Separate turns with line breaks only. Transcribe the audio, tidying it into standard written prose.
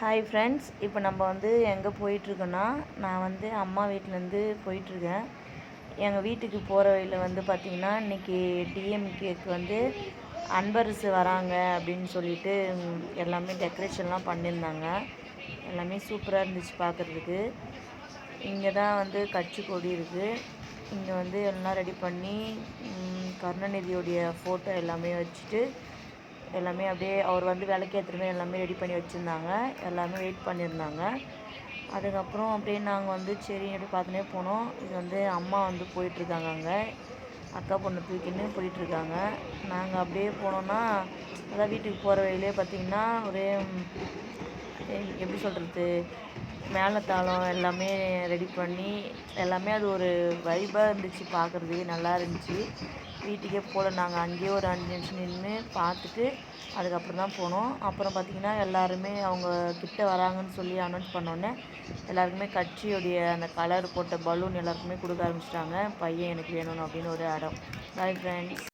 Hi friends, இப்போ நம்ம வந்து எங்கே போயிட்டுருக்கோன்னா, நான் வந்து அம்மா வீட்டிலேருந்து போயிட்டுருக்கேன். எங்கள் வீட்டுக்கு போகிற வழியில் வந்து பார்த்திங்கன்னா, இன்றைக்கி டிஎம்கேக்கு வந்து அன்பரசு வராங்க அப்படின்னு சொல்லிட்டு எல்லாமே டெக்கரேஷன்லாம் பண்ணியிருந்தாங்க. எல்லாமே சூப்பராக இருந்துச்சு பார்க்குறதுக்கு. இங்கே தான் வந்து கட்சி கொடி இருக்குது. இங்கே வந்து எல்லாம் ரெடி பண்ணி கருணாநிதியோடைய ஃபோட்டோ எல்லாமே வச்சுட்டு எல்லாமே அப்படியே அவர் வந்து விளக்கேற்றுற எல்லாமே ரெடி பண்ணி வச்சுருந்தாங்க. எல்லாமே வெயிட் பண்ணியிருந்தாங்க. அதுக்கப்புறம் அப்படியே நாங்கள் வந்து சரி அப்படி பார்த்துனே போனோம். இது வந்து அம்மா வந்து போயிட்டுருக்காங்க, அங்கே அக்கா பொண்ணு தூக்கின்னு போயிட்டுருக்காங்க. நாங்கள் அப்படியே போனோன்னா, அதான் வீட்டுக்கு போகிற வழியிலே பார்த்திங்கன்னா ஒரே எப்படி சொல்கிறது, மேளதாளம் எல்லாமே ரெடி பண்ணி எல்லாமே அது ஒரு வைபாக இருந்துச்சு, பார்க்குறதுக்கே நல்லா இருந்துச்சு. வீட்டுக்கே போகல, நாங்கள் அங்கேயே ஒரு 5 நிமிஷம் நின்று பார்த்துட்டு அதுக்கப்புறம் தான் போனோம். அப்புறம் பார்த்திங்கன்னா எல்லாருமே அவங்க கிட்ட வராங்கன்னு சொல்லி அனௌன்ஸ் பண்ணோன்னே எல்லாருக்குமே கட்சியுடைய அந்த கலர் போட்ட பலூன் எல்லாருக்குமே கொடுக்க ஆரம்பிச்சிட்டாங்க. பையன் எனக்கு வேணும்னு அப்படின்னு ஒரு இடம். Bye friends.